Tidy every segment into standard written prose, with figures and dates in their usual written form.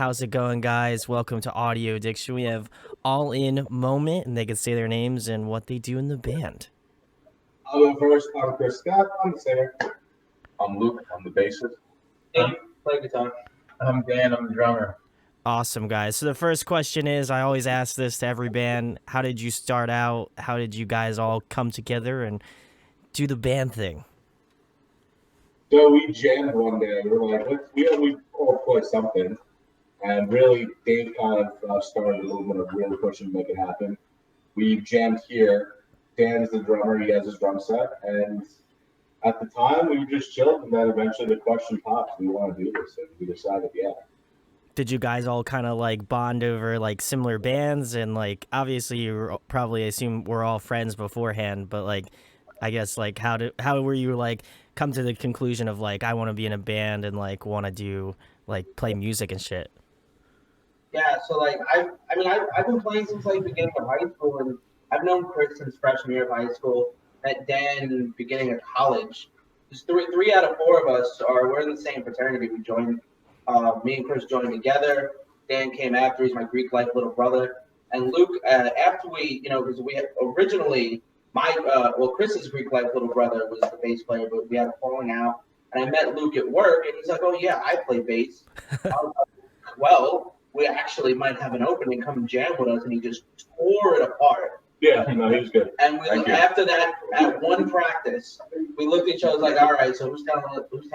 How's it going, guys? Welcome to Audio Addiction. We have All In Moment, and they can say their names and what they do in the band. I'll go first. I'm Chris Scott. I'm the singer. I'm Luke. I'm the bassist. Hey, play guitar. I'm Dan. I'm the drummer. Awesome, guys. So the first question is, I always ask this to every band: how did you start out? How did you guys all come together and do the band thing? So we jammed one day. We were like, we all play something. And really, Dave kind of started a movement of really pushing to make it happen. We jammed here. Dan's the drummer. He has his drum set. And at the time, we just chilled. And then eventually the question popped. We want to do this. And we decided, yeah. Did you guys all kind of like bond over like similar bands? And like, obviously, you were probably, I assume we're all friends beforehand, but like, I guess like how were you like come to the conclusion of like I want to be in a band and like want to do like play music and shit? Yeah, so like I've been playing since like beginning of high school, and I've known Chris since freshman year of high school. Met Dan beginning of college. Just three out of four of us we're in the same fraternity. We joined. Me and Chris joined together. Dan came after. He's my Greek life little brother. And Luke, after we, because we had originally Chris's Greek life little brother was the bass player, but we had a falling out. And I met Luke at work, and he's like, "Oh yeah, I play bass." I was like, well, we actually might have an opening, come and jam with us, and he just tore it apart. Yeah, no, he was good. And after that, at one practice, we looked at each other like, all right, so who's telling that guy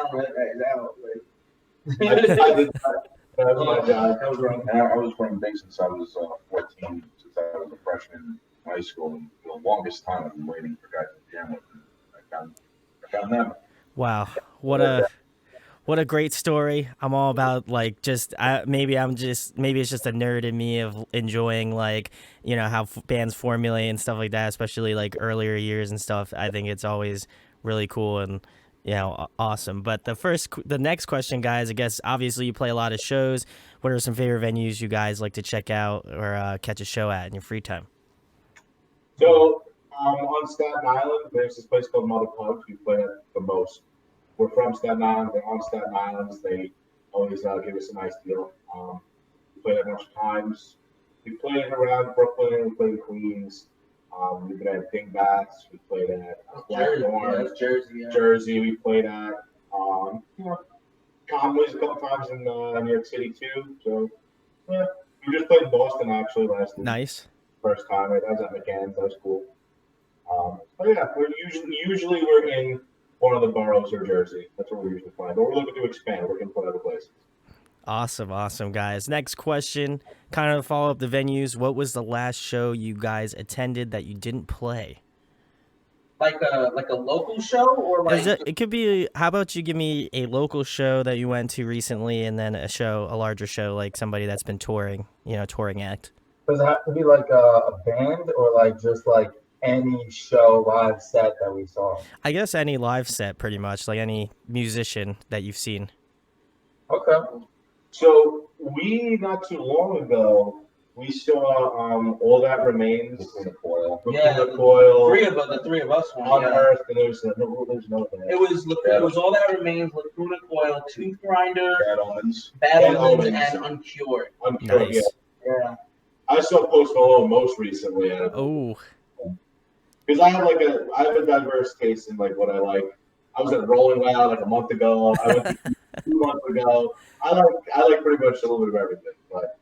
out? I did that. That was my job. That was wrong. I was playing bass since I was 14, since I was a freshman in high school. And the longest time I've been waiting for guys to jam with me. I found them. Wow, what a great story. I'm all about like maybe it's just a nerd in me of enjoying like how bands formulate and stuff like that, especially like earlier years and stuff. I think it's always really cool and awesome. But the next question, guys, I guess obviously you play a lot of shows. What are some favorite venues you guys like to check out or catch a show at in your free time? So on Staten Island, there's this place called Mother Pubs. We play at the most. We're from Staten Island. They're on Staten Island. They always give us a nice deal. We played a bunch of times. We played around Brooklyn. We played in Queens. We've been at Dingbats. We played at Blackthorn, Jersey. We played at Conway's a couple times in New York City too. So yeah, we just played in Boston actually last week. Nice. First time. I was at McCann's. That was cool. But yeah, we're usually we're in one of the boroughs or Jersey. That's where we usually play. But we're looking to expand. We're looking to play other places. Awesome, guys. Next question, kind of follow up the venues. What was the last show you guys attended that you didn't play? Like a local show, or like it could be. How about you give me a local show that you went to recently, and then a larger show, like somebody that's been touring, touring act. Does it have to be like a band or like just like any show live set that we saw? I guess any live set, pretty much, like any musician that you've seen. Okay. So we not too long ago we saw All That Remains. The Coil. The Coil. the three of us On went. Earth, and there's no band. It was All That Remains, Lacuna Coil, Tooth Grinder, Bad Omens. and Uncured. Nice. Yeah. I saw Post Malone most recently. Oh. Because I have a diverse taste in like what I like. I was at Rolling Loud like a month ago. I went to 2 months ago. I like pretty much a little bit of everything. But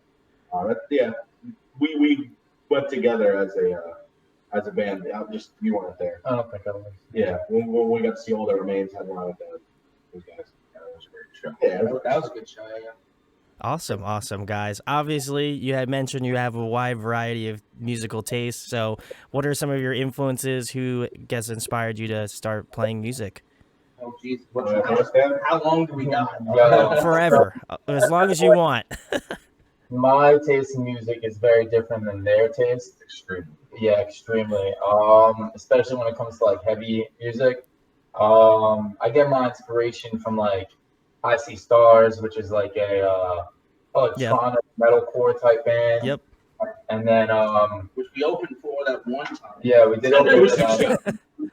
yeah, we went together as a band. You weren't there. I don't think I was. Yeah, when we got to see All That Remains, had one with those guys. Yeah, that was a great show. Yeah, That was a good show. Yeah. Awesome, guys. Obviously, you had mentioned you have a wide variety of musical tastes. So, what are some of your influences? Who gets inspired you to start playing music? Oh, jeez. How long do we got? Forever, as long as you want. My taste in music is very different than their taste. Extremely. Yeah, extremely. Especially when it comes to like heavy music. I get my inspiration from like I See Stars, which is like a electronic metalcore type band. Yep. And then which we opened for that one time. Yeah, we did open for them.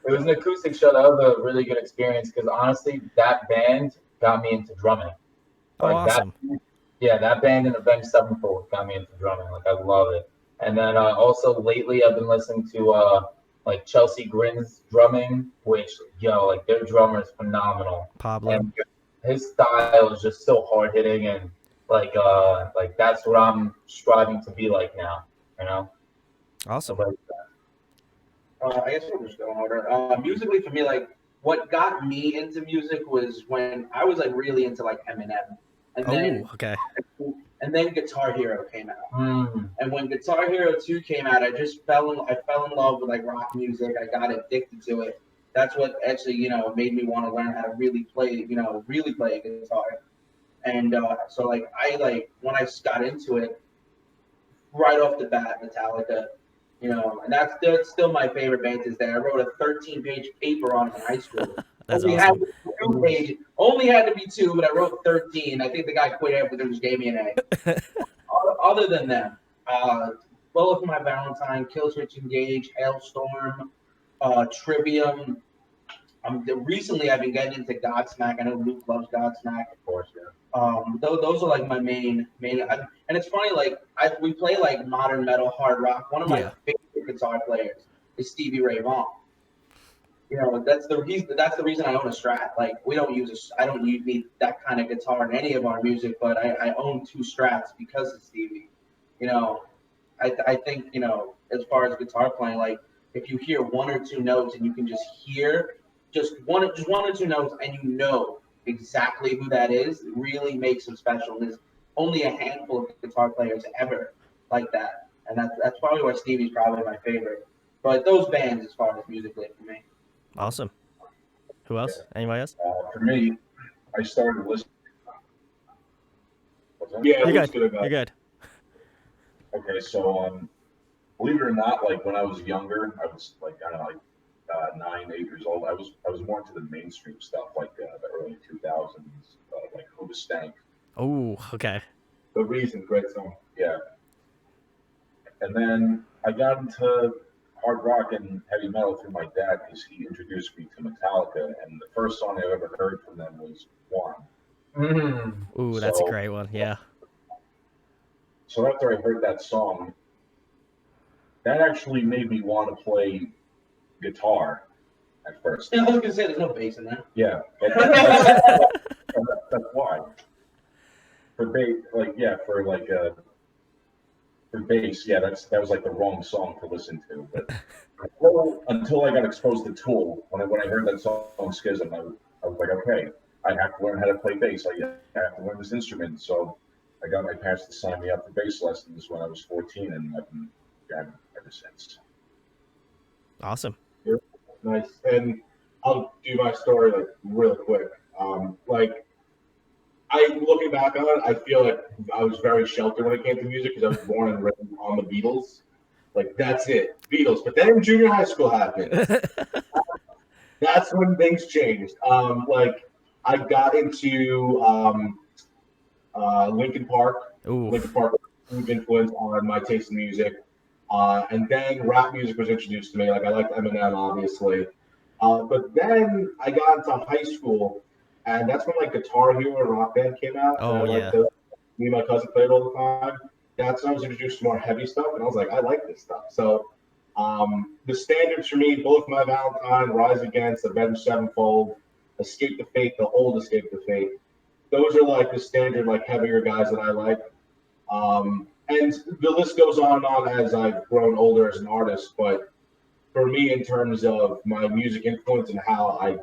It was an acoustic show. That was a really good experience because honestly, that band got me into drumming. Oh, awesome. Yeah, that band and Avenged Sevenfold got me into drumming. Like I love it. And then also lately I've been listening to like Chelsea Grin's drumming, which like their drummer is phenomenal. Pablo. And his style is just so hard hitting and like that's what I'm striving to be like now, you know? Awesome. But, I guess we'll just go in order. Musically, for me, like what got me into music was when I was like really into like Eminem, and Oh, okay. then Guitar Hero came out. mm, And when Guitar Hero 2 came out, I fell in love with like rock music. I got addicted to it. That's what actually, made me want to learn how to really play a guitar. And so like when I got into it, right off the bat, Metallica, and that's still my favorite band to this day. I wrote a 13-page paper on it in high school. That's only awesome. had to be 2 pages. Only had to be 2, but I wrote 13. I think the guy quit after and just gave me an A. Other than them, Bullet for My Valentine, Killswitch Engage, Hailstorm, Trivium. Recently, I've been getting into Godsmack. I know Luke loves Godsmack. of course, yeah. Those are like my main. And it's funny, like we play like modern metal, hard rock. One of my Yeah. favorite guitar players is Stevie Ray Vaughan. That's the reason I own a Strat. Like I don't need that kind of guitar in any of our music, but I own 2 Strats because of Stevie. I think as far as guitar playing, like if you hear 1 or 2 notes and you can just hear just one or 2 notes and exactly who that is, it really makes them special. There's only a handful of guitar players ever like that, and that's probably why Stevie's probably my favorite. But those bands, as far as musically, for me. Awesome. Who else? Anybody else? For me, I started listening. What's that? Yeah, You're Luke's good. about You're good. Okay, so believe it or not, like when I was younger, I was like I don't know, like 9, 8 years old. I was more into the mainstream stuff, like the early 2000s, like Who Stank. Oh, okay. The Reason, great song. Yeah, and then I got into hard rock and heavy metal through my dad because he introduced me to Metallica, and the first song I ever heard from them was One. Mm. Ooh, that's a So- great one. Yeah. So after I heard that song, that actually made me want to play guitar at first. I was gonna say there's no bass in there. Yeah, that's why. For bass, for bass, yeah, that was like the wrong song to listen to. But until I got exposed to Tool, when I heard that song Schism, I was like, okay, I have to learn how to play bass. I have to learn this instrument. So I got my parents to sign me up for bass lessons when I was 14, and I've been jamming ever since. Awesome. Nice. And I'll do my story like real quick. Like looking back on it, I feel like I was very sheltered when it came to music because I was born and raised on the Beatles. Like that's it, Beatles. But then junior high school happened. That's when things changed. Like I got into Linkin Park. Ooh. Linkin Park was a huge influence on my taste in music. And then rap music was introduced to me. Like I liked Eminem, obviously. But then I got into high school, and that's when like Guitar Hero and Rock Band came out. Oh, and yeah. Me and my cousin played all the time. That's when I was introduced to more heavy stuff, and I was like, I like this stuff. So the standards for me, both My Valentine, Rise Against, Avenged Sevenfold, Escape the Fate, the old Escape the Fate. Those are like the standard, like heavier guys that I like. And the list goes on and on as I've grown older as an artist. But for me, in terms of my music influence and how I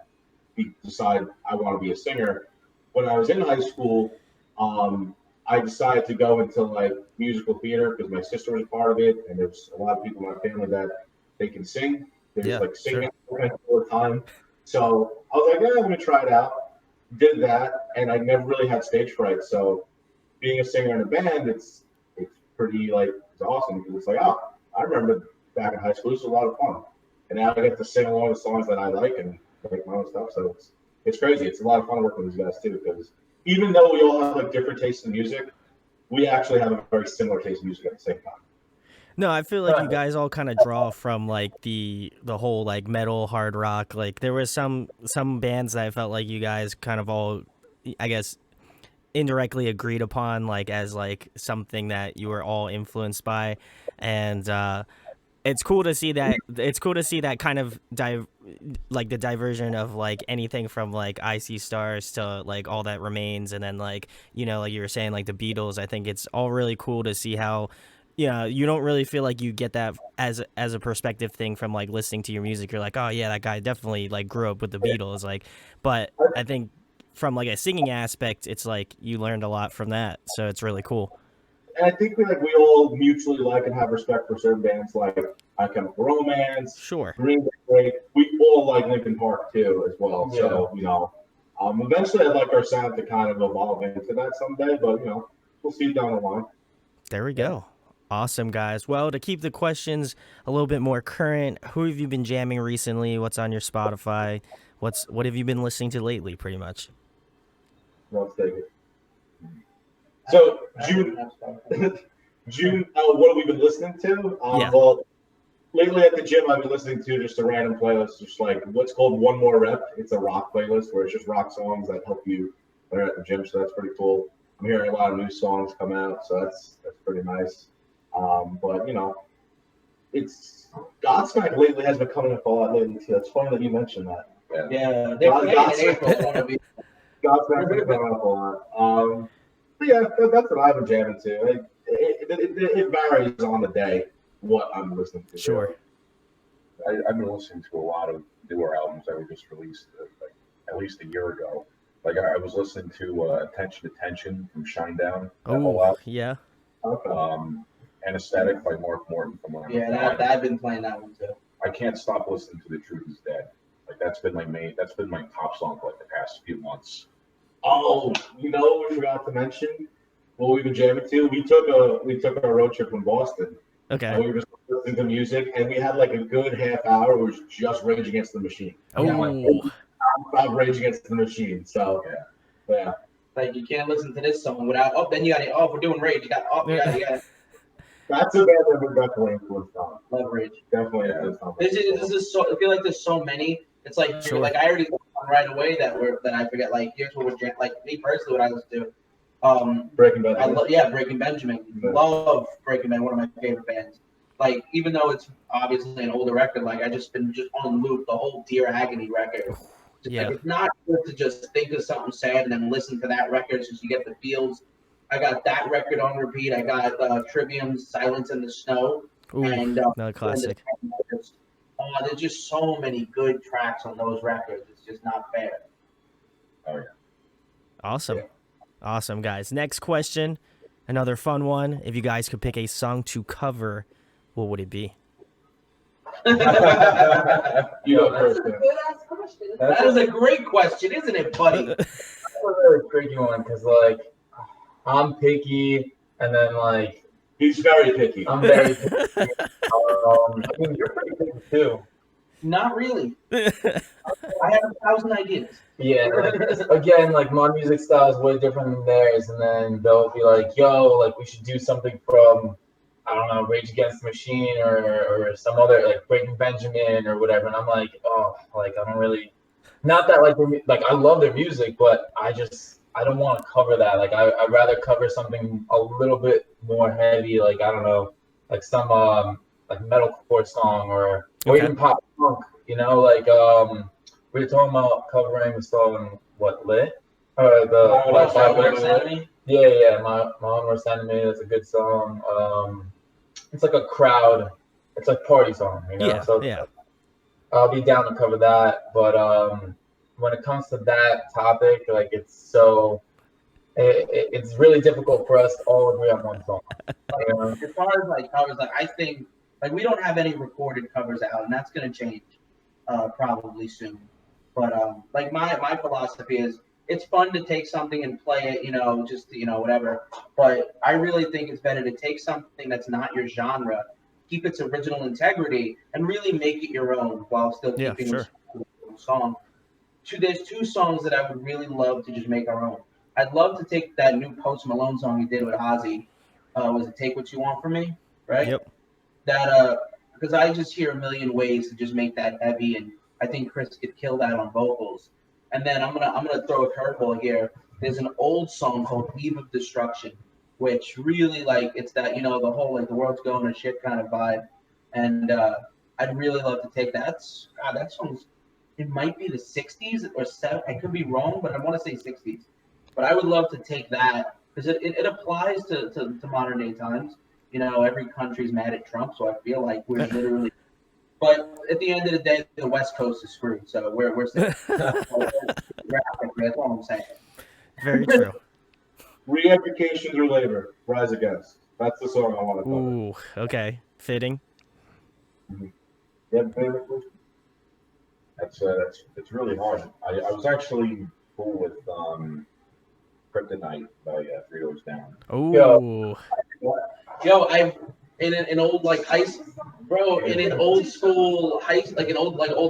decide I want to be a singer, when I was in high school, I decided to go into like musical theater because my sister was a part of it, and there's a lot of people in my family that they can sing. They're Yeah, just like singing sure. all the time. So I was like, yeah, let me try it out. Did that, and I never really had stage fright. So being a singer in a band, it's pretty like it's awesome because it's like, oh, I remember back in high school, this was a lot of fun, and now I get to sing along the songs that I like and make my own stuff. So it's crazy. It's a lot of fun working with these guys too because even though we all have like different tastes in music, we actually have a very similar taste in music at the same time. No, I feel like you guys all kind of draw from like the whole like metal, hard rock. Like there was some bands that I felt like you guys kind of all, I guess, indirectly agreed upon, like as like something that you were all influenced by, and it's cool to see that. It's cool to see that kind of like the diversion of like anything from like I See Stars to like All That Remains, and then like like you were saying like the Beatles. I think it's all really cool to see how you don't really feel like you get that as a perspective thing from like listening to your music. You're like, oh yeah, that guy definitely like grew up with the Beatles, like. But I think from like a singing aspect, it's like you learned a lot from that, so it's really cool. And I think we all mutually like and have respect for certain bands like My Chemical Romance, Sure. Green Day. We all like Linkin Park too, as well. Yeah. So eventually I'd like our sound to kind of evolve into that someday, but we'll see down the line. There we go. Awesome, guys. Well, to keep the questions a little bit more current, who have you been jamming recently? What's on your Spotify? What have you been listening to lately, pretty much? Let's take it. So June, what have we been listening to? Yeah. Well, lately at the gym, I've been listening to just a random playlist, just like what's called One More Rep. It's a rock playlist where it's just rock songs that help you when you're at the gym. So that's pretty cool. I'm hearing a lot of new songs come out, so that's pretty nice. But it's Godsmack lately has been coming up a lot lately too. It's funny that you mentioned that. Yeah, they're playing in April. It's gonna be. Godsmack's been coming up a lot. But yeah, that's what I've been jamming to. It varies on the day what I'm listening to. Sure. I've been listening to a lot of newer albums that were just released like at least a year ago. Like I was listening to Attention Attention from Shinedown. Oh, yeah. Okay. Anesthetic by Mark Morton from Yeah, I've been playing that one too. I can't stop listening to The Truth Is Dead. Like that's been my top song for like the past few months. Oh, we forgot to mention what we've been jamming to. We took a road trip from Boston. Okay. And we were just listening to music, and we had like a good half hour. It was just Rage Against the Machine. Oh. Stop Rage Against the Machine. So yeah. Like you can't listen to this song without. Oh, then you got it. Oh, we're doing Rage. You got. Oh, yeah. That's a band that we're definitely influenced on. Love Rage. Definitely influenced on. This is so. I feel like there's so many. It's like Sure. like I already right away that I forget. Like here's what we're like me personally. What I listen to. Breaking Benjamin. Breaking Benjamin. Love Breaking Benjamin. One of my favorite bands. Like even though it's obviously an older record, like I just been on loop the whole Dear Agony record. Yeah. Like, it's not good to just think of something sad and then listen to that record since you get the feels. I got that record on repeat. I got Trivium's Silence in the Snow. Ooh, And another classic. There's just so many good tracks on those records. It's just not fair. Oh yeah. Awesome. Awesome, guys. Next question. Another fun one. If you guys could pick a song to cover, what would it be? You go That's first. a good ass question. That is a great question, isn't it, buddy? That's a really tricky one because like I'm picky, and then like He's very picky. I'm very picky. I mean, you're pretty picky too. Not really. I have 1,000 ideas. Yeah. Again, like my music style is way different than theirs, and then they'll be like, "Yo, like we should do something from." I don't know, Rage Against the Machine or some other like Breaking Benjamin or whatever, and I'm like, oh, like I don't really, not that like I love their music, but I don't want to cover that. Like I'd rather cover something a little bit more heavy, like I don't know, like some like metalcore song or even pop punk, like we were talking about covering the song Lit or My Worst Enemy? Yeah, my own worst enemy. That's a good song. It's like a crowd. It's like party song, Yeah, So yeah. I'll be down to cover that. But when it comes to that topic, like it's really difficult for us to all agree on one song. As far as like covers, like I think like we don't have any recorded covers out, and that's gonna change probably soon. But like my philosophy is it's fun to take something and play it, just whatever. But I really think it's better to take something that's not your genre, keep its original integrity, and really make it your own while still keeping the song. There's two songs that I would really love to just make our own. I'd love to take that new Post Malone song he did with Ozzy. Was it Take What You Want From Me? Right? Yep. That because I just hear a million ways to just make that heavy, and I think Chris could kill that on vocals. And then I'm gonna throw a curveball here. there's an old song called Eve of Destruction, which really like it's that, the whole like the world's going to shit kind of vibe. And I'd really love to take that. That song's, it might be the 60s or 7. I could be wrong, but I want to say 60s. But I would love to take that because it applies to modern day times. Every country's mad at Trump, so I feel like we're literally. But at the end of the day, the West Coast is screwed, so we're safe. That's all I'm saying. Very true. Re-education through labor, rise against. That's the song I want to cover. Ooh, okay, fitting. Yeah, favorite question? It's really hard. I was actually cool with Kryptonite by Three Doors Down. Ooh, Yo, I in an old like in an old school old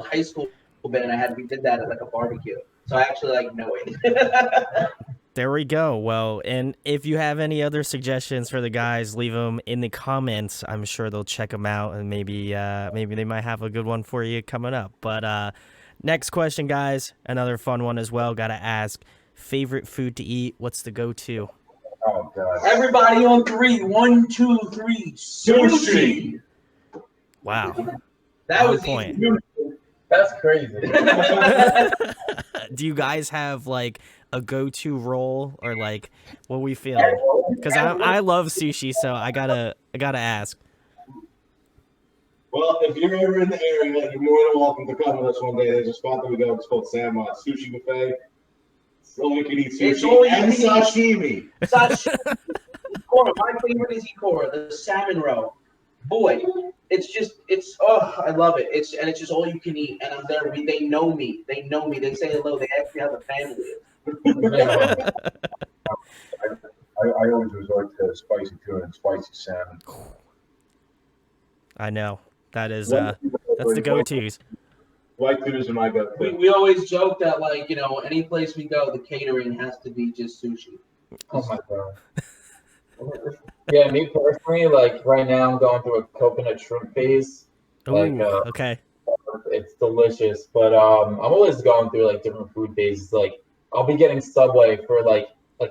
high school band we did that at like a barbecue. So I actually like know it. there we go. Well, and if you have any other suggestions for the guys, leave them in the comments. I'm sure they'll check them out, and maybe they might have a good one for you coming up. But next question, guys, another fun one as well. Got to ask, favorite food to eat? What's the go-to? Oh god. Everybody on 3. 1, 2, 3. Sushi. Wow, That on was point. easy. That's crazy. Do you guys have like a go-to roll or like what we feeling? Because I love sushi, so I gotta ask. Well, if you're ever in the area, you're more than welcome to come with us one day. There's a spot that we go. It's called Sandmont Sushi Buffet. It's all you can eat sushi It's all you and can eat. sashimi. Sashimi. Ikora. My favorite is Ikora, the salmon roe. Boy, I love it. It's just all you can eat, and I'm there. They know me. They know me. They say hello. They ask me how the family is. I always resort to spicy tuna and spicy salmon. I know that is that's the go-tos. White tunas are my go-to. We always joke that any place we go, the catering has to be just sushi. Oh my god. Yeah, me personally, like right now I'm going through a coconut shrimp phase. Ooh, Like okay. it's delicious. But I'm always going through like different food phases. Like I'll be getting Subway for like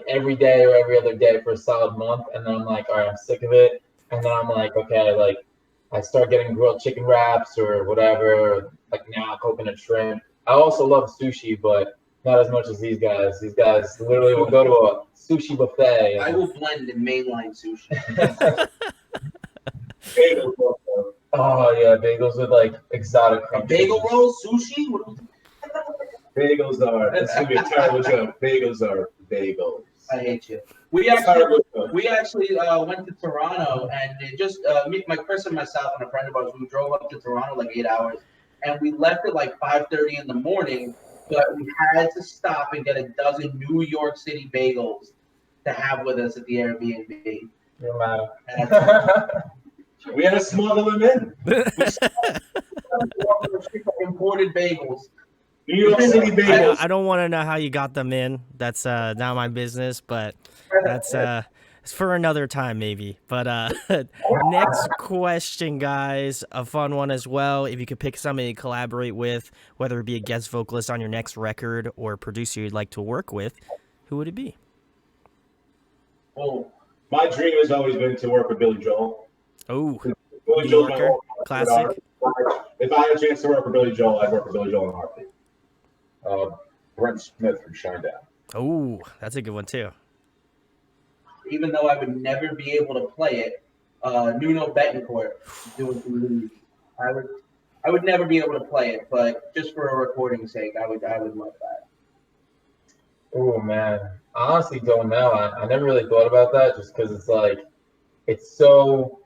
every day or every other day for a solid month, and then I'm like, all right, I'm sick of it. And then I'm like, okay, like I start getting grilled chicken wraps or whatever, like now coconut shrimp. I also love sushi, but not as much as these guys. These guys literally will go to a sushi buffet. I will blend in mainline sushi. Bagels also. Oh yeah, bagels with like exotic crunch. Bagel roll sushi? Bagels are. This is gonna be a terrible joke. Bagels are bagels. I hate you. We Terrible actually joke. went to Toronto, and it just Chris and myself and a friend of ours, we drove up to Toronto like 8 hours, and we left at like 5:30 in the morning. But we had to stop and get a dozen New York City bagels to have with us at the Airbnb. No matter. We had to smuggle them in. Imported bagels. New York City bagels. I don't want to know how you got them in. That's not my business, but that's it's for another time maybe. But next question, guys, a fun one as well. If you could pick somebody to collaborate with, whether it be a guest vocalist on your next record or a producer you'd like to work with, who would it be? Oh, my dream has always been to work with Billy Joel. Oh, Billy New Joel's my Yorker, classic. If I had a chance to work with Billy Joel, I'd work with Billy Joel in a heartbeat. Brent Smith from Shinedown. Oh, that's a good one too. Even though I would never be able to play it, Nuno Betancourt doing I would never be able to play it, but just for a recording's sake, I would love that. Oh man, I honestly don't know. I never really thought about that, just because it's like it's so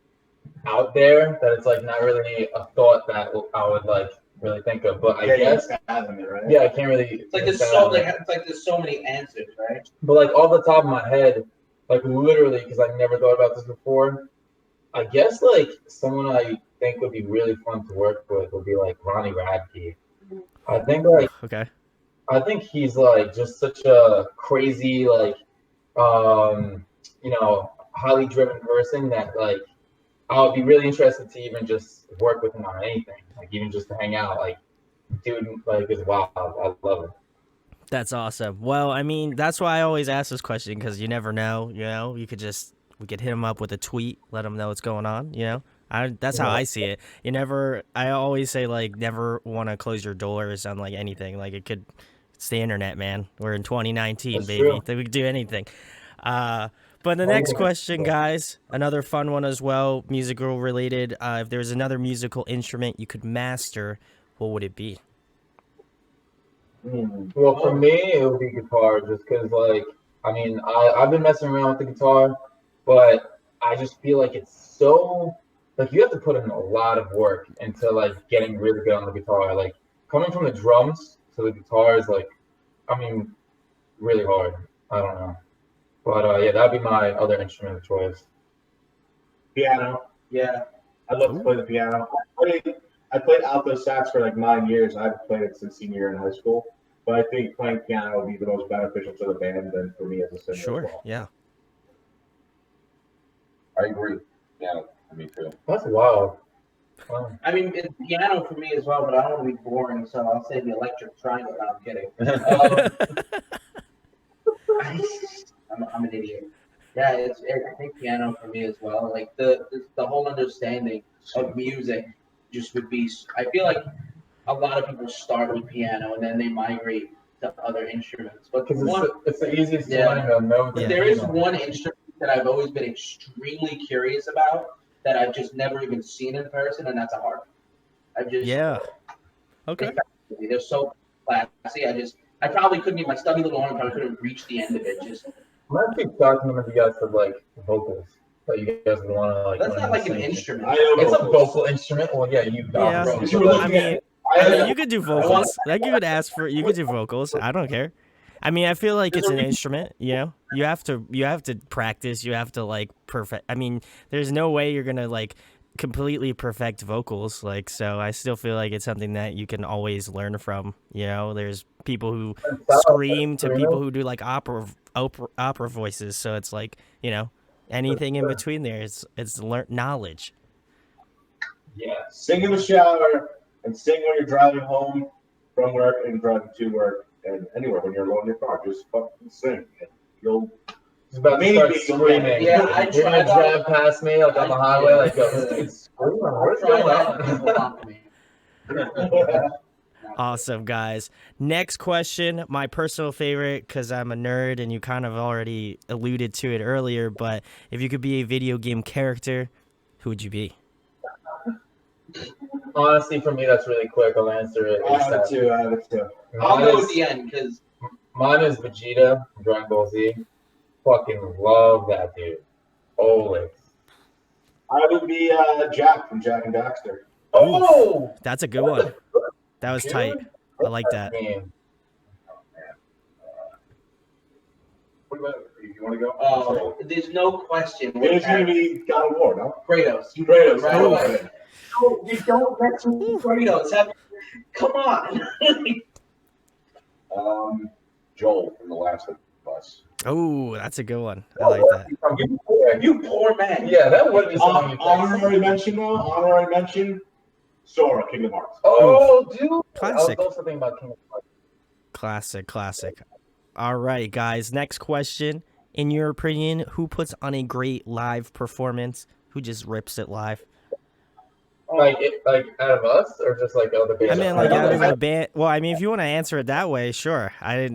out there that it's like not really a thought that I would like really think of. But I guess fathom it, right? yeah, I can't really. It's like there's so many answers, right? But like off the top of my head, like literally, because I never thought about this before, I guess like someone I think would be really fun to work with would be like Ronnie Radke. I think like Okay. I think he's like just such a crazy like highly driven person that like I would be really interested to even just work with him on anything, like even just to hang out. Like dude like is wild. I love it. That's awesome. Well, I mean, that's why I always ask this question because you never know. You know, we could hit him up with a tweet, let him know what's going on. You know, that's how I see it. You never. I always say like never want to close your doors on like anything. Like it's the internet, man. We're in 2019, That's baby. true. We can do anything. But the next question, guys, another fun one as well, musical related. If there was another musical instrument you could master, what would it be? Well, for me, it would be guitar, just because, like, I mean, I've been messing around with the guitar, but I just feel like it's so, like, you have to put in a lot of work into, like, getting really good on the guitar. Like, coming from the drums to the guitar is, like, I mean, really hard. I don't know. But, yeah, that'd be my other instrument of choice. Piano. Yeah. I'd love to play the piano. I played alto sax for like 9 years. I haven't played it since senior year in high school. But I think playing piano would be the most beneficial to the band than for me as a singer Sure. as well. Yeah. I agree. Yeah, me too. That's wild. Wow. I mean, it's piano for me as well, but I don't want to be boring, so I'll say the electric triangle. No, I'm kidding. I'm an idiot. Yeah, I think piano for me as well. Like the whole understanding of music just would be. I feel like a lot of people start with piano and then they migrate to other instruments. But Because one, it's the easiest to Yeah. learn a note. but Yeah. there is one instrument that I've always been extremely curious about that I've just never even seen in person, and that's a harp. I've just Yeah. Okay. they're so classy. I probably couldn't even my stubby little arm probably couldn't reach the end of it. Just I'm actually talking to you guys for, like, vocals. That you guys would want to, like, that's learn not how like to an sing. instrument. I know It's a vocals. vocal instrument. Well, yeah, you Yeah. obviously. You were but, I looking mean, at you could do vocals. Like you could ask for. You could do vocals. I don't care. I mean, I feel like it's an instrument. You know, you have to practice. You have to like perfect. I mean, there's no way you're gonna like completely perfect vocals. Like, so I still feel like it's something that you can always learn from. You know, there's people who scream to people who do like opera voices. So it's like, you know, anything in between there. It's knowledge. Yeah. Sing in the shower and sing when you're driving home from work and driving to work and anywhere when you're alone in your car. Just fucking sing. And you'll He's about to Maybe start you'll screaming. Yeah, I You're gonna tried drive past me like on the highway, Yeah. like, yo, this dude's screaming. What's Try going that and people on? honk me. Awesome, guys. Next question, my personal favorite, because I'm a nerd and you kind of already alluded to it earlier, but if you could be a video game character, who would you be? Honestly, for me, that's really quick. I'll answer it. I have it too. I have it too. I'll Mine go is, at the end because mine is Vegeta from Dragon Ball Z. Fucking love that dude. Always. I would be Jack from Jack and Daxter. Oh! That's a good one. That was tight. I like that. Game. What about if you want to go? oh, there's no question. It's going to be God of War, no? Kratos. Kratos. Right Oh, away. No, you don't mention Kratos. Come on. Joel from The Last of Us. Oh, that's a good one. I like that. You poor man. Yeah, that would be something you think. Honorary mention, though. Honorary mention. Sora, Kingdom Hearts. Oh, dude. Classic. I was also thinking about Kingdom Hearts. Classic. All right, guys. Next question. In your opinion, who puts on a great live performance? Who just rips it live? Like out of us, or just like other bands? I mean, like out of a band. Well, I mean, if you want to answer it that way, sure. Well,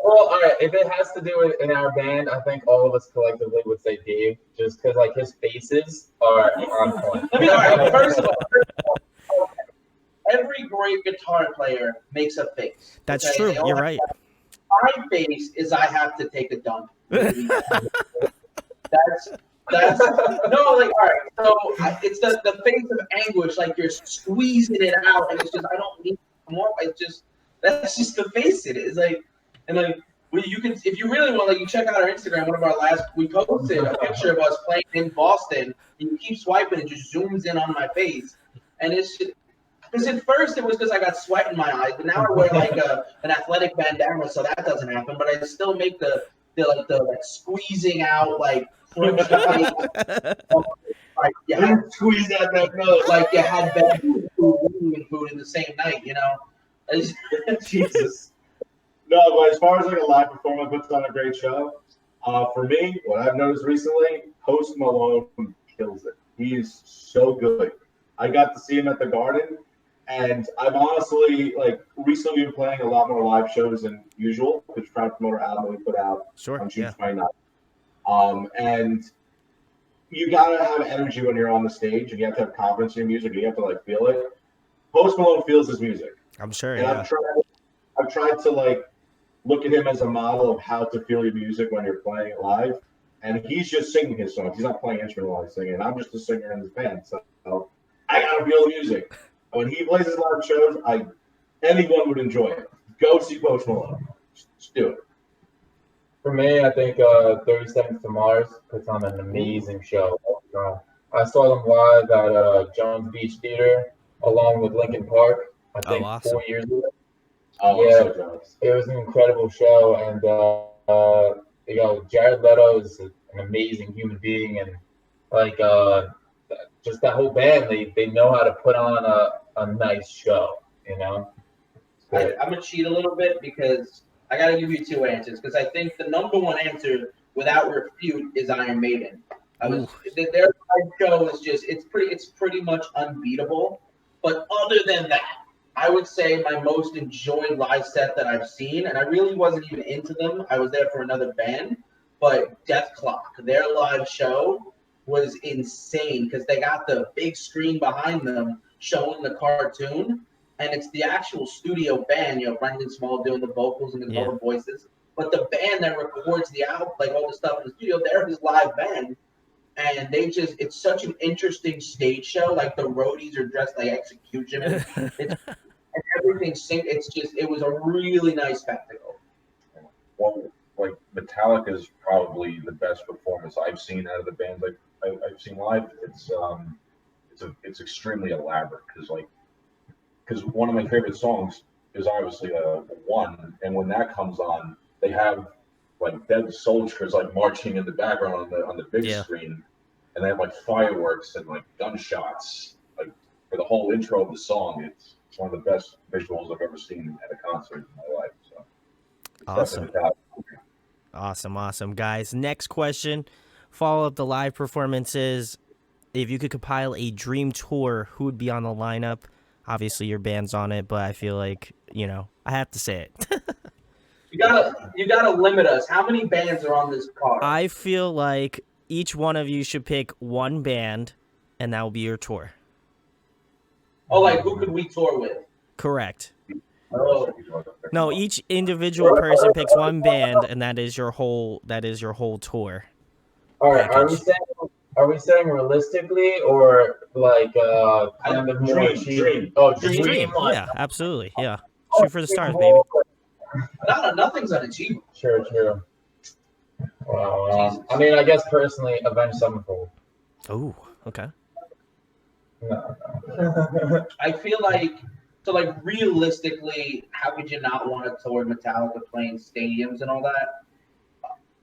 all right. If it has to do with in our band, I think all of us collectively would say Dave, just because like his faces are on point. I mean, all right, first of all, every great guitar player makes a face. That's okay? true. They all You're have- right. My face is I have to take a dump. That's no, like, all right. So it's the face of anguish, like you're squeezing it out, and it's just I don't need more. It's just that's just the face it is. Like, and like you can if you really want, like you check out our Instagram. One of our last we posted a picture of us playing in Boston. And you keep swiping, it just zooms in on my face, and it's just. Because at first it was because I got sweat in my eyes, but now I wear like an athletic bandana, so that doesn't happen. But I still make the squeezing out like crunchy face. Like you had Squeeze out that nose. like you had bad food in the same night, you know. Jesus. No, but as far as like a live performer puts on a great show, for me, what I've noticed recently, Post Malone kills it. He is so good. I got to see him at the Garden, and I've honestly like recently been playing a lot more live shows than usual because we're trying to promote our album we put out Sure. on June Yeah. 29th. And you gotta have energy when you're on the stage, and you have to have confidence in your music, and you have to like feel it. Post Malone feels his music, I'm sure. and Yeah. I've tried to like look at him as a model of how to feel your music when you're playing it live. And he's just singing his songs. He's not playing instrumental while he's singing. I'm just a singer in his band, so I gotta feel the music. When he plays his live shows, anyone would enjoy it. Go see Post Malone. Just do it. For me, I think 30 Seconds to Mars puts on an amazing show. I saw them live at Jones Beach Theater along with Linkin Park, I think awesome. 4 years ago. Oh, Yeah. I'm so jealous. It was an incredible show, and Jared Leto is an amazing human being, and like just that whole band, they know how to put on a nice show, you know. I'm gonna cheat a little bit because I gotta give you two answers because I think the number one answer without refute is Iron Maiden. Their live show is just it's pretty much unbeatable. But other than that, I would say my most enjoyed live set that I've seen, and I really wasn't even into them. I was there for another band, but Death Clock, their live show was insane because they got the big screen behind them showing the cartoon, and it's the actual studio band. Brendan Small doing the vocals and all the voices, but the band that records the album, like all the stuff in the studio, they're his live band. And it's such an interesting stage show. Like the roadies are dressed like executioners. And everything it was a really nice spectacle. Well, like Metallica is probably the best performance I've seen out of the bands I've seen live. It's extremely elaborate because one of my favorite songs is obviously One, and when that comes on, they have like dead soldiers like marching in the background on the big screen, and they have like fireworks and like gunshots like for the whole intro of the song. It's one of the best visuals I've ever seen at a concert in my life. So awesome. Awesome, guys. Next question. Follow up the live performances. If you could compile a dream tour, who would be on the lineup? Obviously, your band's on it, but I feel like I have to say it. You gotta limit us. How many bands are on this card? I feel like each one of you should pick one band, and that will be your tour. Oh, like who could we tour with? Correct. Oh. No, each individual person picks one band, and that is your whole tour. All right. package. Are we saying realistically or like kind of more dream? Oh, Just dream. one. Yeah, absolutely. Yeah. Shoot for the stars, baby. Nothing's unachievable. True. Well, I mean, I guess personally, Avenged Sevenfold. Oh, okay. No. I feel like realistically, how could you not want to tour Metallica playing stadiums and all that?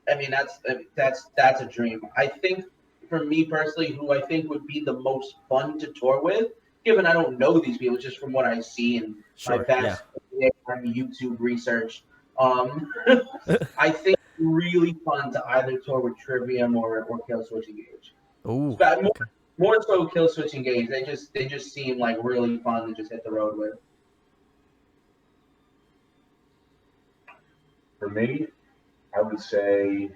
I mean, that's a dream. I think for me personally, who I think would be the most fun to tour with, given I don't know these people, just from what I see and my vast YouTube research, I think really fun to either tour with Trivium or Killswitch Engage. Oh, more so Killswitch Engage. They just seem like really fun to just hit the road with. For me, I would say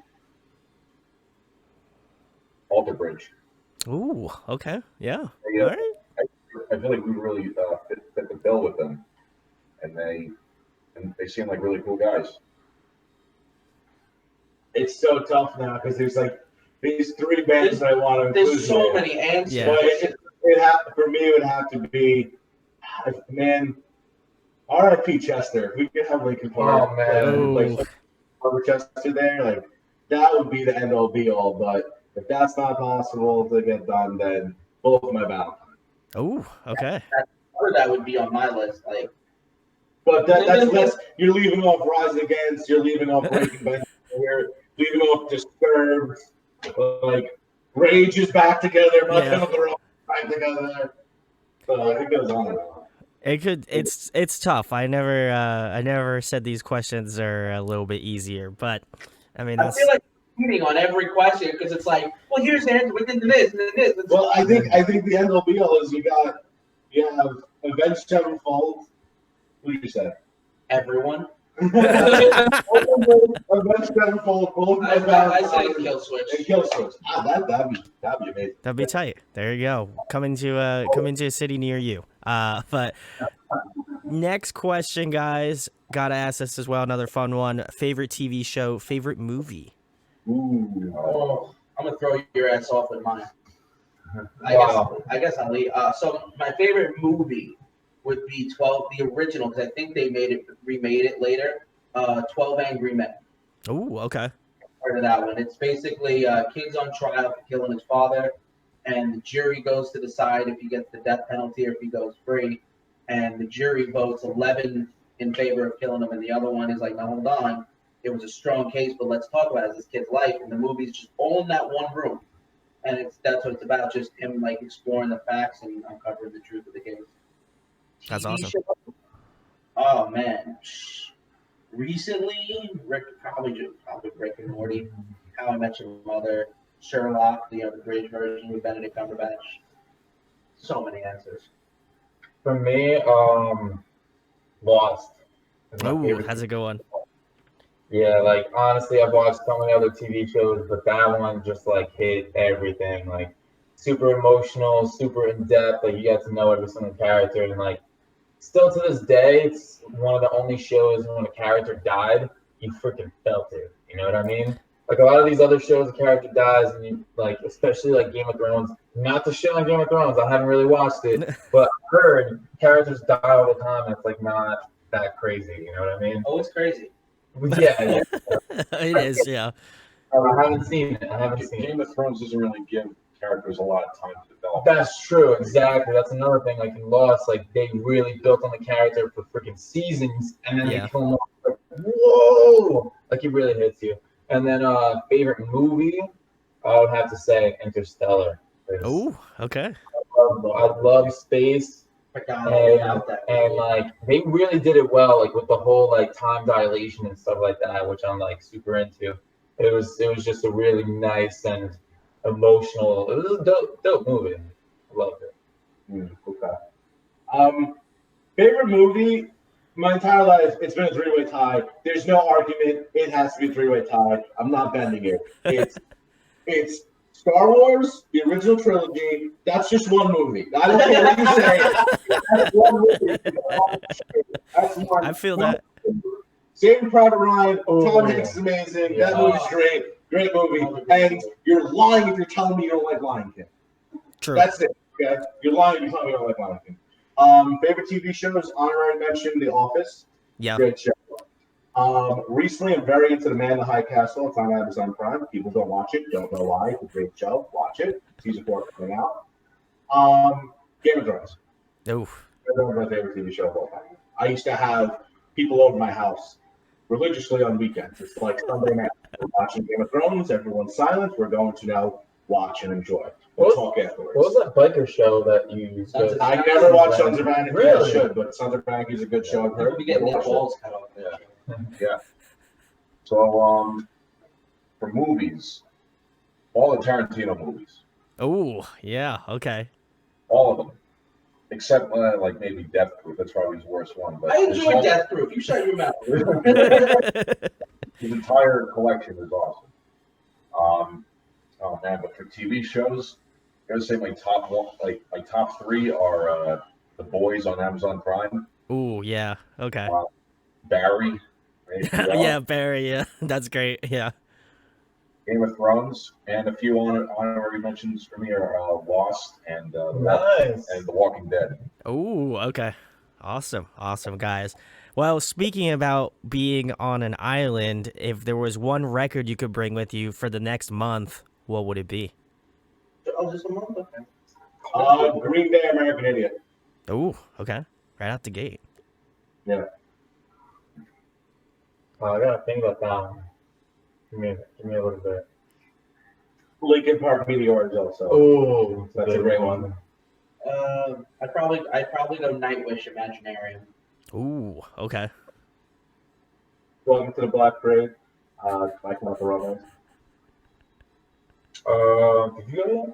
Alter Bridge. Ooh, okay. Yeah. All right. I feel like we really fit the bill with them, and they seem like really cool guys. It's so tough now because there's like these three bands that I want to include. There's so many answers. Yeah. But for me, it would have to be, man, R.I.P. Chester. If we could have Linkin Park, like Chester there, like that would be the end all be all. But if that's not possible to get done, then both of my Valentine. Oh, okay. That would be on my list. Like, but that's you're leaving off Rise Against, you're leaving off Breaking Bench, you're leaving off Disturbed, like Rage is back together, but they're all back together. So it goes on and on. It could. It's tough. I never said these questions are a little bit easier, but I mean I that's feel like cheating on every question because it's like, well, here's the answer, but then this, and then this. It's Well, I think the end all be all is you have Avenged Sevenfold. What did you say? everyone. Avenged Sevenfold, both I say kill switch. and Kill Switch. That'd be amazing. that'd be tight. There you go. Coming to a city near you. But next question, guys. Gotta ask this as well. Another fun one. Favorite TV show. Favorite movie. Ooh. Oh, I'm gonna throw your ass off with mine. Wow. I guess I'll leave. So my favorite movie would be 12, the original, because I think they remade it later. 12 Angry Men. Ooh, okay. Part of that one. It's basically kid's on trial for killing his father, and the jury goes to decide if he gets the death penalty or if he goes free. And the jury votes 11 in favor of killing him, and the other one is like, "No, hold on, it was a strong case, but let's talk about it. It's this kid's life." And the movie's just all in that one room, and that's what it's about, just him like exploring the facts and uncovering the truth of the case. That's TV awesome. show? Oh man, recently probably Rick and Morty, How I Met Your Mother, Sherlock, the British version with Benedict Cumberbatch. So many answers. For me, Lost. is my Ooh, favorite that's a good one. Yeah, like honestly, I've watched so many other TV shows, but that one just like hit everything. Like super emotional, super in depth. Like you get to know every single character, and like still to this day, it's one of the only shows when a character died, you freaking felt it. You know what I mean? Like a lot of these other shows, a character dies, and you like, especially like Game of Thrones. Not the show on Game of Thrones. I haven't really watched it, but I've heard characters die all the time. And it's like not that crazy. You know what I mean? Oh, it's crazy. Yeah. It is, yeah. I haven't seen it. I haven't seen it. Game of Thrones doesn't really give characters a lot of time to develop. That's true, exactly. That's another thing. Like in Lost, like they really built on the character for freaking seasons, and then Yeah. they kill him off. Like, whoa! Like it really hits you. And then favorite movie, I would have to say Interstellar. Ooh, okay. I love space, and like they really did it well, like with the whole like time dilation and stuff like that, which I'm like super into. It was just a really nice and emotional. It was a dope movie. I loved it. Okay. Favorite movie? My entire life, it's been a three-way tie. There's no argument. It has to be a three-way tie. I'm not bending it. It's Star Wars, the original trilogy. That's just one movie. I don't care what you say. That's one movie. That's one. I feel that. Saving Private Ryan. Oh, Tom Hanks is amazing. yeah. That movie's great. Great movie. And you're lying if you're telling me you don't like Lion King. True. That's it. Okay, you're lying if you're telling me you don't like Lion King. Favorite TV shows, honorary mention, The Office. Yeah. Great show. Recently, I'm very into The Man in the High Castle. It's on Amazon Prime. People don't watch it. Don't know why. It's a great show. Watch it. Season 4 coming out. Game of Thrones. Oof. That's my favorite TV show of all time. I used to have people over my house religiously on weekends. It's like Sunday night. We're watching Game of Thrones. Everyone's silent. We're going to now watch and enjoy. We'll talk afterwards. What was that biker show that you? I never watched Sons of Anarchy. Really? I should, but Sons of Anarchy is a good show. I've heard. We get their balls cut off. Yeah. So, for movies, all the Tarantino movies, Ooh, yeah, okay. all of them, except like maybe Death Proof. That's probably his worst one. But I enjoy Death Proof. You shut your mouth. His entire collection is awesome. Oh man, but for TV shows, I gotta say my top one, like my top three are The Boys on Amazon Prime, Ooh, yeah, okay. Barry, Yeah, Barry, yeah. That's great, yeah. Game of Thrones, and a few honorary mentions for me are Lost and Nice. and The Walking Dead. Ooh, okay. Awesome, guys. Well, speaking about being on an island, if there was one record you could bring with you for the next month, what would it be? Oh, just a month? Okay. Green Day, American Idiot. Ooh, okay. Right out the gate. Yeah. I gotta think about that one. Give me a little bit. Linkin Park Meteors also. Oh, That's a great one. I probably go Nightwish Imaginarium. Ooh, okay. Welcome to the Black Parade. My Chemical Romance. Did you go to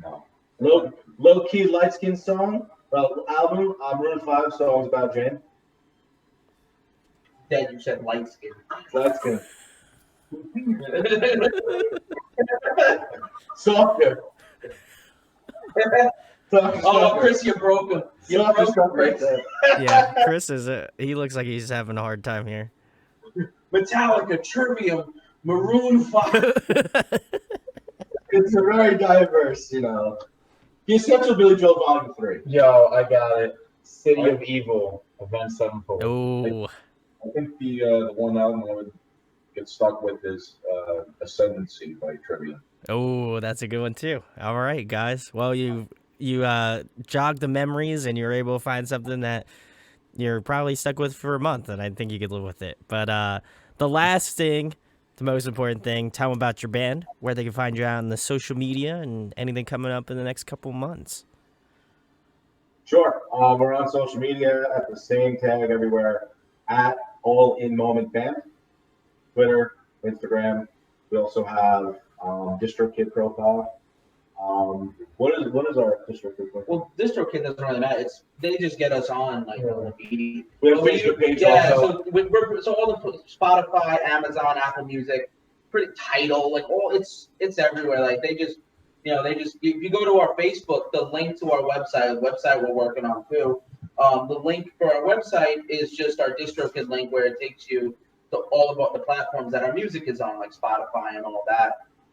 that? No. Low key light skin song. Album. Maroon 5 songs about Jane. Then you said light skin. Light skin. Softer. Oh, Chris, you broke him. You Softer broke stuff him, right Chris. there. Yeah, Chris he looks like he's having a hard time here. Metallica, Trivium, Maroon 5. It's a very diverse, The Essential Billy Joel Volume 3. Yo, I got it. City of Evil, Avenged Sevenfold. Oh, I think the one album I would get stuck with is Ascendancy by Trivium. oh, that's a good one too. All right, guys. Well, you jogged the memories, and you were able to find something that you're probably stuck with for a month, and I think you could live with it. But the last thing, the most important thing, tell them about your band, where they can find you out on the social media, and anything coming up in the next couple months. Sure. We're on social media at the same tag everywhere at allinmoment band. Twitter, Instagram. We also have DistroKid profile. What is our DistroKid profile? Well, DistroKid doesn't really matter. They just get us on like the media. We have a Facebook page Yeah, also. so all the Spotify, Amazon, Apple Music, pretty Tidal, like it's everywhere. Like they just if you go to our Facebook, the link to our website we're working on too. The link for our website is just our DistroKid link where it takes you to all of the platforms that our music is on, like Spotify and all that.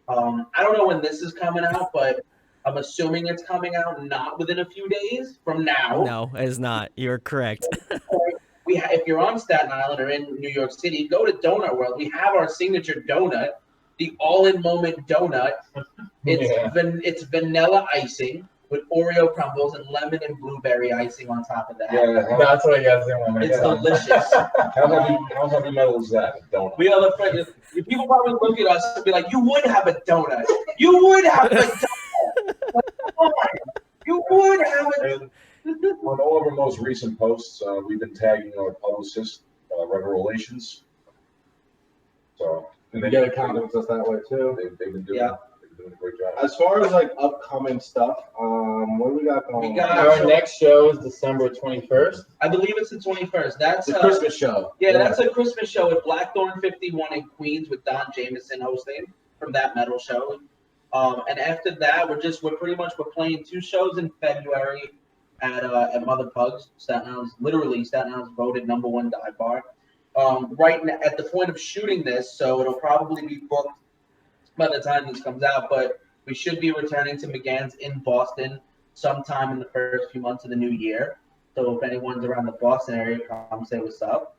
I don't know when this is coming out, but I'm assuming it's coming out not within a few days from now. No, it's not. You're correct. If you're on Staten Island or in New York City, go to Donut World. We have our signature donut, the All-in-Moment donut. It's vanilla icing with Oreo crumbles and lemon and blueberry icing on top of that. Yeah, That's what you guys didn't want me to It's do. delicious. how heavy metal is that? Don't. We are the friends. People probably look at us and be like, "You would have a donut. You would have a donut. Like, come on. You would have a." And on all of our most recent posts, we've been tagging our publicist, Rebel Relations. So And they get in contact with us that way too. they've been doing Yeah. a great job. As far as like upcoming stuff, what do we got going? We got- Our next show is December 21st. I believe it's the 21st. That's the Christmas show. Yeah, that's a Christmas show at Blackthorn 51 in Queens with Don Jameson hosting from that metal show. And after that, we're playing 2 shows in February at Mother Pugs, Staten Island's voted #1 dive bar. Right now, at the point of shooting this, so it'll probably be booked by the time this comes out, but we should be returning to McGann's in Boston sometime in the first few months of the new year. So if anyone's around the Boston area, come say what's up.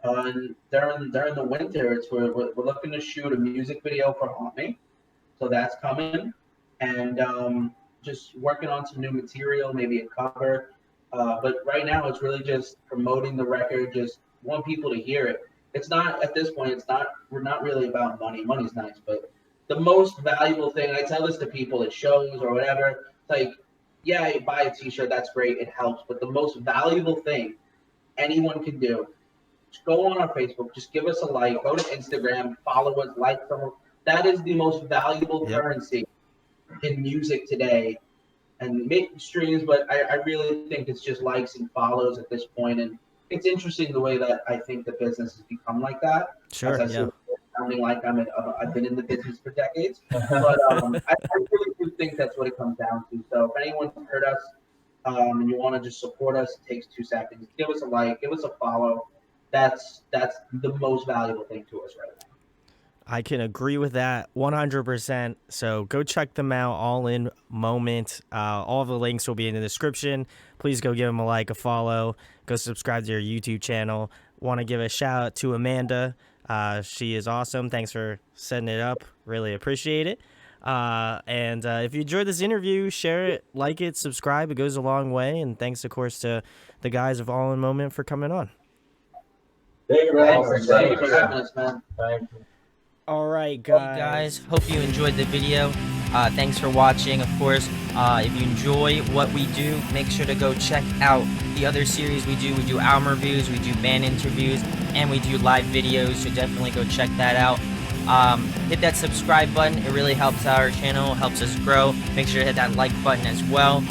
And during the winter, we're looking to shoot a music video for Haunt Me, so that's coming, and just working on some new material, maybe a cover. But right now, it's really just promoting the record. Just want people to hear it. It's not at this point. We're not really about money. Money's nice, but the most valuable thing, I tell this to people at shows or whatever, it's like, yeah, you buy a t-shirt, that's great, it helps. But the most valuable thing anyone can do, just go on our Facebook, just give us a like, go to Instagram, follow us, like someone. That is the most valuable currency in music today. And make streams, but I really think it's just likes and follows at this point. And it's interesting the way that I think the business has become like that. Sure, yeah. Sounding like I've been in the business for decades, but I really do think that's what it comes down to. So if anyone's heard us and you want to just support us, it takes 2 seconds. Give us a like, give us a follow. That's the most valuable thing to us right now. I can agree with that 100%. So go check them out, All In Moment. All the links will be in the description. Please go give them a like, a follow. Go subscribe to their YouTube channel. Want to give a shout out to Amanda. She is awesome. Thanks for setting it up. Really appreciate it. And if you enjoyed this interview, share it, like it, subscribe. It goes a long way. And thanks, of course, to the guys of All In Moment for coming on. Thank you very much. Thank you for having us, man. Thank you. All right, guys. Hope you enjoyed the video. Thanks for watching. Of course, if you enjoy what we do, make sure to go check out the other series we do. We do album reviews, we do band interviews, and we do live videos, so definitely go check that out. Hit that subscribe button. It really helps our channel, helps us grow. Make sure to hit that like button as well.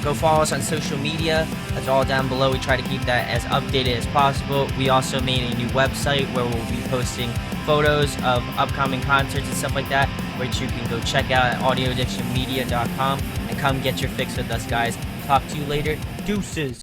Go follow us on social media. That's all down below. We try to keep that as updated as possible. We also made a new website where we'll be posting photos of upcoming concerts and stuff like that, which you can go check out at audioaddictionmedia.com and come get your fix with us, guys. Talk to you later. Deuces.